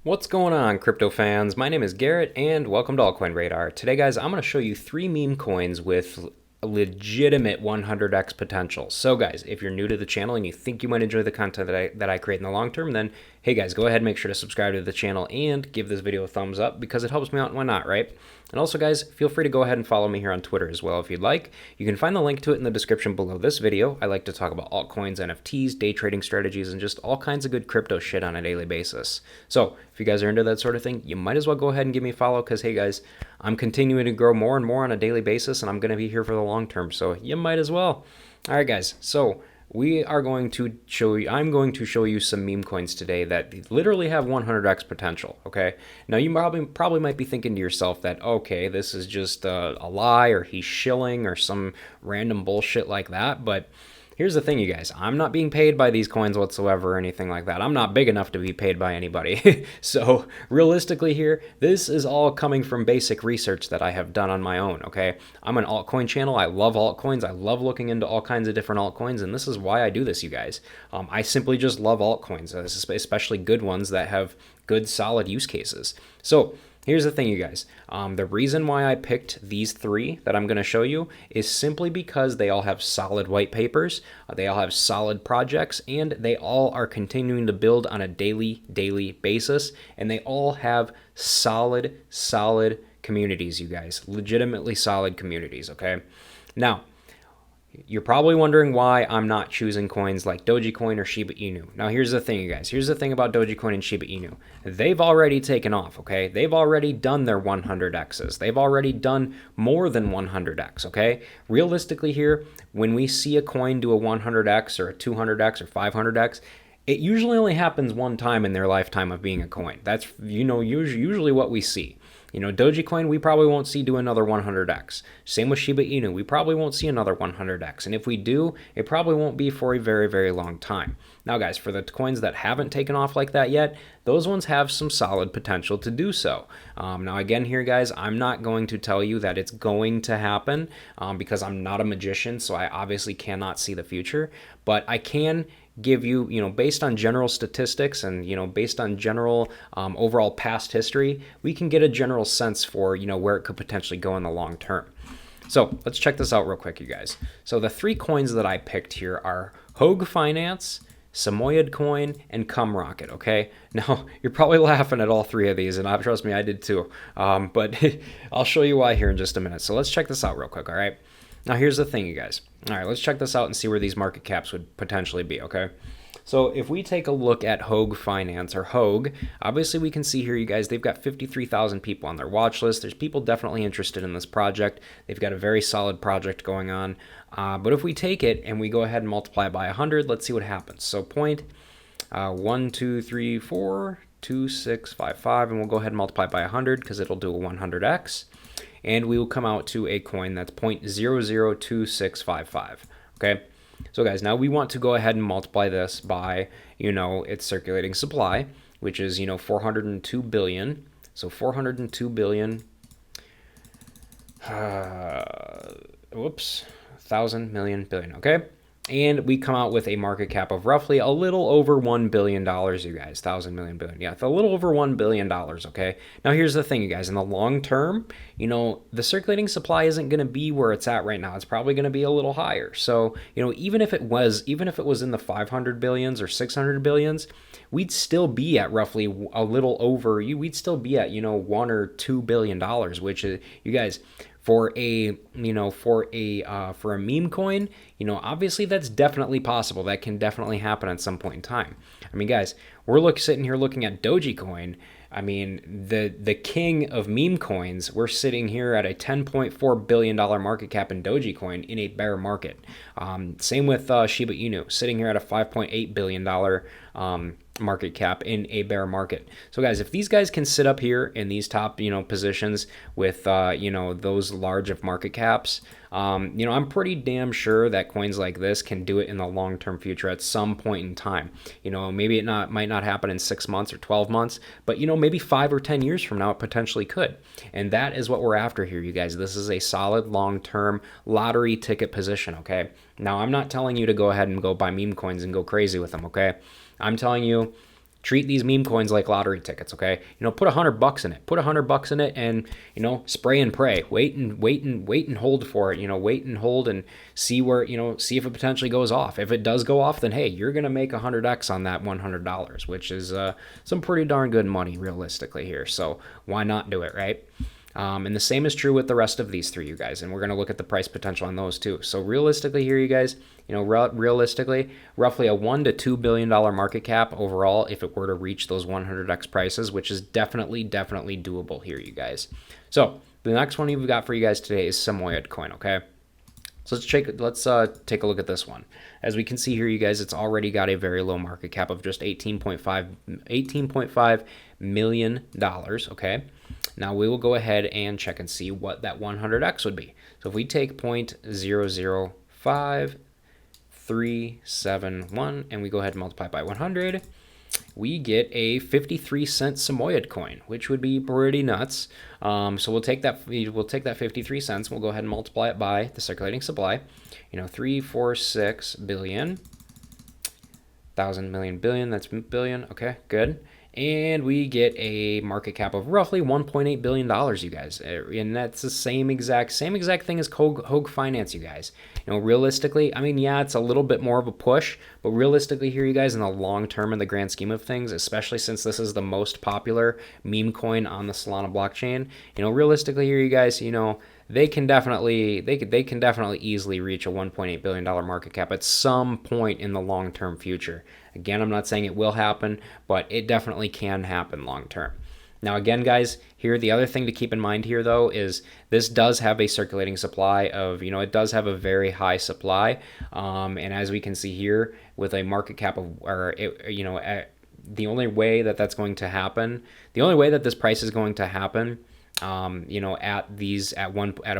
What's going on, crypto fans? My name is Garrett, and welcome to Altcoin Radar. Today, guys, I'm going to show you three meme coins with legitimate 100x potential. So, guys, if you're new to the channel and you think you might enjoy the content that I create in the long term, then hey, guys, go ahead and make sure to subscribe to the channel and give this video a thumbs up because it helps me out and why not, right? And also, guys, feel free to go ahead and follow me here on Twitter as well if you'd like. You can find the link to it in the description below this video. I like to talk about altcoins, NFTs, day trading strategies, and just all kinds of good crypto shit on a daily basis. So if you guys are into that sort of thing, you might as well go ahead and give me a follow because, hey, guys, I'm continuing to grow more and more on a daily basis, and I'm going to be here for the long term. So you might as well. All right, guys. So I'm going to show you some meme coins today that literally have 100x potential, okay? Now, you probably might be thinking to yourself that, okay, this is just a lie or he's shilling or some random bullshit like that, but here's the thing, you guys. I'm not being paid by these coins whatsoever or anything like that. I'm not big enough to be paid by anybody. So realistically here, this is all coming from basic research that I have done on my own, okay? I'm an altcoin channel. I love altcoins. I love looking into all kinds of different altcoins, and this is why I do this, you guys. I simply just love altcoins, especially good ones that have good, solid use cases. So here's the thing, you guys. The reason why I picked these three that I'm going to show you is simply because they all have solid white papers, they all have solid projects, and they all are continuing to build on a daily basis, and they all have solid communities, you guys. Legitimately solid communities, okay? Now, you're probably wondering why I'm not choosing coins like Dogecoin or Shiba Inu. Now, here's the thing, you guys. Here's the thing about Dogecoin and Shiba Inu. They've already taken off, okay? They've already done their 100x's. They've already done more than 100x, okay? Realistically here, when we see a coin do a 100x or a 200x or 500x, it usually only happens one time in their lifetime of being a coin. That's, usually what we see. Dogecoin, we probably won't see do another 100x. Same with Shiba Inu, we probably won't see another 100x. And if we do, it probably won't be for a very long time. Now, guys, for the coins that haven't taken off like that yet, those ones have some solid potential to do so. Now, again, here, guys, I'm not going to tell you that it's going to happen because I'm not a magician, so I obviously cannot see the future. But I can give you, based on general statistics and, based on general overall past history, we can get a general sense for, where it could potentially go in the long term. So let's check this out real quick, you guys. So the three coins that I picked here are Hogue Finance, Samoyed Coin, and Cumrocket, okay? Now, you're probably laughing at all three of these, and trust me, I did too. But I'll show you why here in just a minute. So let's check this out real quick, all right? Now, here's the thing, you guys. All right, let's check this out and see where these market caps would potentially be, okay? So if we take a look at Hogue Finance, or Hogue, obviously we can see here, you guys, they've got 53,000 people on their watch list. There's people definitely interested in this project. They've got a very solid project going on. But if we take it and we go ahead and multiply it by 100, let's see what happens. So 0.1234265, and we'll go ahead and multiply it by 100 because it'll do a 100x. And we will come out to a coin that's 0.002655, okay? So, guys, now we want to go ahead and multiply this by, its circulating supply, which is, 402 billion. So 402 billion, thousand, million, billion, okay? And we come out with a market cap of roughly a little over $1 billion, you guys. 1,000 million billion. Yeah, it's a little over $1 billion, okay? Now, here's the thing, you guys. In the long term, the circulating supply isn't going to be where it's at right now. It's probably going to be a little higher. So, even if it was in the 500 billions or 600 billions, we'd still be at roughly a little over, we'd still be at, $1 or $2 billion, which is, you guys, for a meme coin, obviously that's definitely possible. That can definitely happen at some point in time. I mean, guys, we're sitting here looking at Dogecoin. I mean, the king of meme coins, we're sitting here at a $10.4 billion market cap in Dogecoin in a bear market. Same with Shiba Inu, sitting here at a $5.8 billion market cap in a bear market. So, guys, if these guys can sit up here in these top, positions with, those large of market caps, I'm pretty damn sure that coins like this can do it in the long-term future at some point in time. Maybe might not happen in 6 months or 12 months, but, maybe 5 or 10 years from now, it potentially could. And that is what we're after here, you guys. This is a solid long-term lottery ticket position, okay? Now, I'm not telling you to go ahead and go buy meme coins and go crazy with them, okay? I'm telling you, Treat these meme coins like lottery tickets, okay? Put $100 in it. Put $100 in it, and spray and pray. Wait and hold for it. Wait and hold and see where see if it potentially goes off. If it does go off, then hey, you're gonna make 100x on that $100, which is some pretty darn good money realistically here. So why not do it, right? And the same is true with the rest of these three, you guys. And we're going to look at the price potential on those too. So realistically here, you guys, realistically, roughly a $1 to $2 billion market cap overall if it were to reach those 100x prices, which is definitely doable here, you guys. So the next one we've got for you guys today is Samoyed coin, okay? So let's take a look at this one. As we can see here, you guys, it's already got a very low market cap of just $18.5 million, okay? Now we will go ahead and check and see what that 100x would be. So if we take 0.005371 and we go ahead and multiply by 100, we get a 53-cent Samoyed coin, which would be pretty nuts. So we'll take that 53 cents. We'll go ahead and multiply it by the circulating supply. 346 billion, thousand, million, billion. That's billion. Okay, good. And we get a market cap of roughly $1.8 billion, you guys. And that's the same exact thing as Hogue Finance, you guys. Realistically, I mean, yeah, it's a little bit more of a push, but realistically here, you guys, in the long term, in the grand scheme of things, especially since this is the most popular meme coin on the Solana blockchain, realistically here, you guys, they can definitely easily reach a $1.8 billion market cap at some point in the long-term future. Again, I'm not saying it will happen, but it definitely can happen long-term. Now, again, guys, here, the other thing to keep in mind here, though, is this does have a circulating supply of, it does have a very high supply. And as we can see here, with a market cap of, the only way that that's going to happen, the only way that this price is going to happen, at a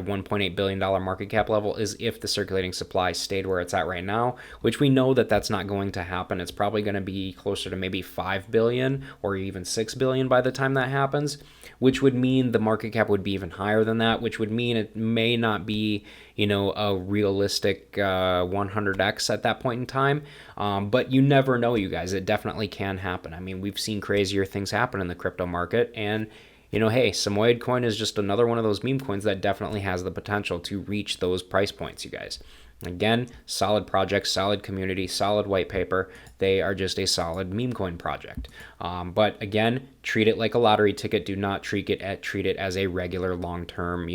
$1.8 billion market cap level is if the circulating supply stayed where it's at right now, which we know that that's not going to happen. It's probably going to be closer to maybe 5 billion or even 6 billion by the time that happens, which would mean the market cap would be even higher than that, which would mean it may not be, a realistic 100x at that point in time. But you never know, you guys. It definitely can happen. I mean, we've seen crazier things happen in the crypto market, and hey, Samoyed coin is just another one of those meme coins that definitely has the potential to reach those price points, you guys. Again, solid project, solid community, solid white paper. They are just a solid meme coin project. But again, treat it like a lottery ticket. Do not treat it as a regular long-term,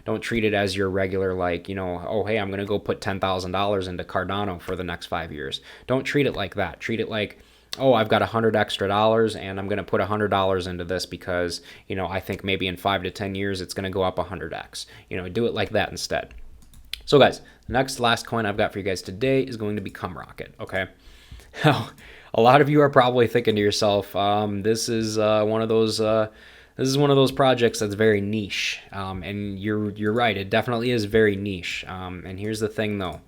don't treat it as your regular, oh, hey, I'm going to go put $10,000 into Cardano for the next 5 years. Don't treat it like that. Treat it like, oh, I've got $100 extra and I'm going to put $100 into this because, I think maybe in 5 to 10 years it's going to go up 100x. Do it like that instead. So guys, the last coin I've got for you guys today is going to be Rocket, okay? Now, a lot of you are probably thinking to yourself, this is one of those projects that's very niche. And you're right, it definitely is very niche. And here's the thing though.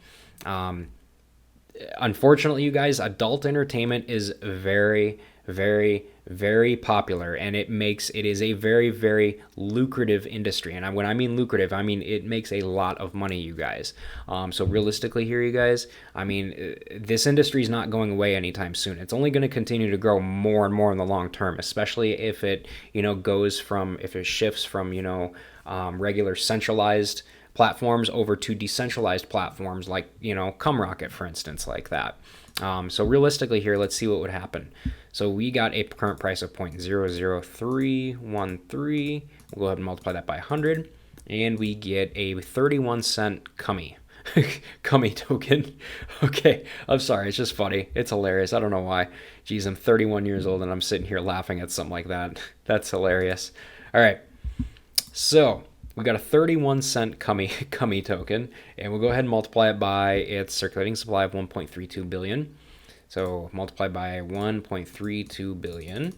Unfortunately, you guys, adult entertainment is very, very, very popular, and it is a very, very lucrative industry. And when I mean lucrative, I mean it makes a lot of money, you guys. So realistically here, you guys, I mean, this industry is not going away anytime soon. It's only going to continue to grow more and more in the long term, especially if it, if it shifts from, regular centralized platforms over to decentralized platforms like, Rocket, for instance, like that. So realistically here, let's see what would happen. So we got a current price of 0.00313. We'll go ahead and multiply that by 100, and we get a 31-cent Cummy token. Okay, I'm sorry, it's just funny. It's hilarious. I don't know why. Geez, I'm 31 years old and I'm sitting here laughing at something like that. That's hilarious. All right, so we got a 31-cent Cummy token, and we'll go ahead and multiply it by its circulating supply of 1.32 billion. So multiply by 1.32 billion,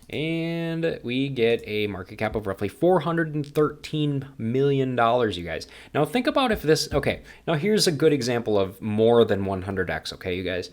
and we get a market cap of roughly $413 million, you guys. Now think about if this, okay, now here's a good example of more than 100x, okay, you guys.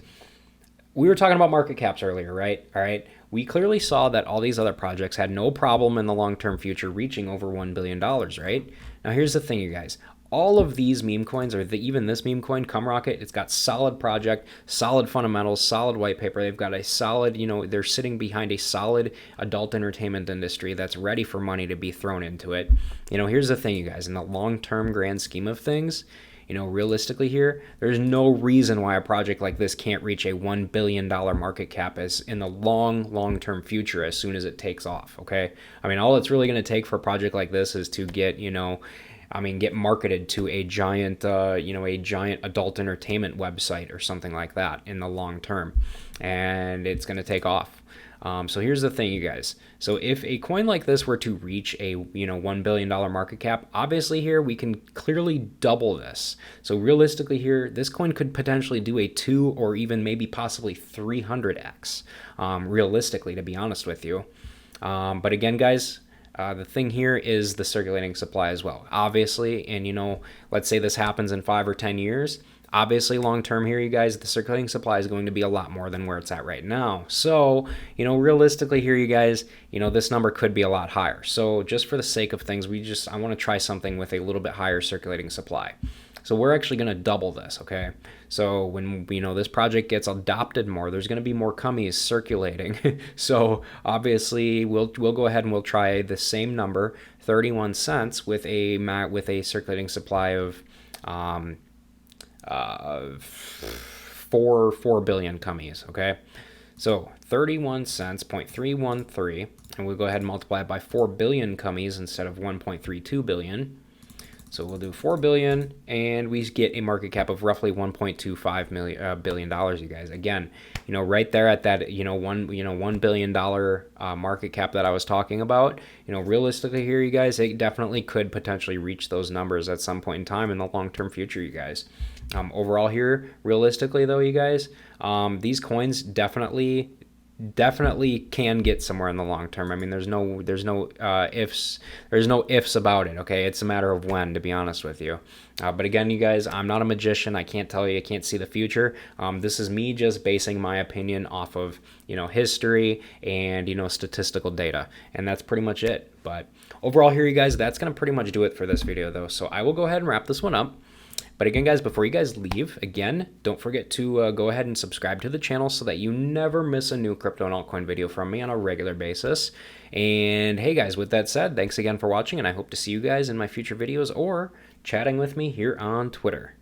We were talking about market caps earlier, right? All right. We clearly saw that all these other projects had no problem in the long-term future reaching over $1 billion, right? Now, here's the thing, you guys. all of these meme coins, or even this meme coin, Come Rocket, it's got solid project, solid fundamentals, solid white paper. They've got a solid, they're sitting behind a solid adult entertainment industry that's ready for money to be thrown into it. Here's the thing, you guys, in the long-term grand scheme of things, realistically here, there's no reason why a project like this can't reach a $1 billion market cap as in the long-term future as soon as it takes off, okay? I mean, all it's really going to take for a project like this is to get, get marketed to a giant, a giant adult entertainment website or something like that in the long term, and it's going to take off. So here's the thing, you guys. So if a coin like this were to reach a $1 billion market cap, obviously here we can clearly double this. So realistically here, this coin could potentially do a 2 or even maybe possibly 300x, realistically, to be honest with you. But again, guys, the thing here is the circulating supply as well, obviously. And let's say this happens in 5 or 10 years. Obviously, long term here, you guys, the circulating supply is going to be a lot more than where it's at right now. So, realistically here, you guys, this number could be a lot higher. So just for the sake of things, I want to try something with a little bit higher circulating supply. So we're actually going to double this, okay? So when, this project gets adopted more, there's going to be more cummies circulating. So obviously, we'll go ahead and we'll try the same number, 31 cents, with a circulating supply of 4 billion cummies, okay? So 31 cents, 0.313, and we'll go ahead and multiply it by 4 billion cummies instead of 1.32 billion. So we'll do 4 billion, and we get a market cap of roughly 1.25 billion dollars, you guys. Again, right there at that, $1 billion market cap that I was talking about. Realistically here, you guys, it definitely could potentially reach those numbers at some point in time in the long-term future, you guys. Overall here, realistically though, you guys, these coins definitely can get somewhere in the long term. I mean, there's no ifs about it, okay? It's a matter of when, to be honest with you. But again, you guys, I'm not a magician. I can't tell you, I can't see the future. This is me just basing my opinion off of, history and, statistical data. And that's pretty much it. But overall here, you guys, that's going to pretty much do it for this video though. So I will go ahead and wrap this one up. But again, guys, before you guys leave, again, don't forget to go ahead and subscribe to the channel so that you never miss a new crypto and altcoin video from me on a regular basis. And hey, guys, with that said, thanks again for watching, and I hope to see you guys in my future videos or chatting with me here on Twitter.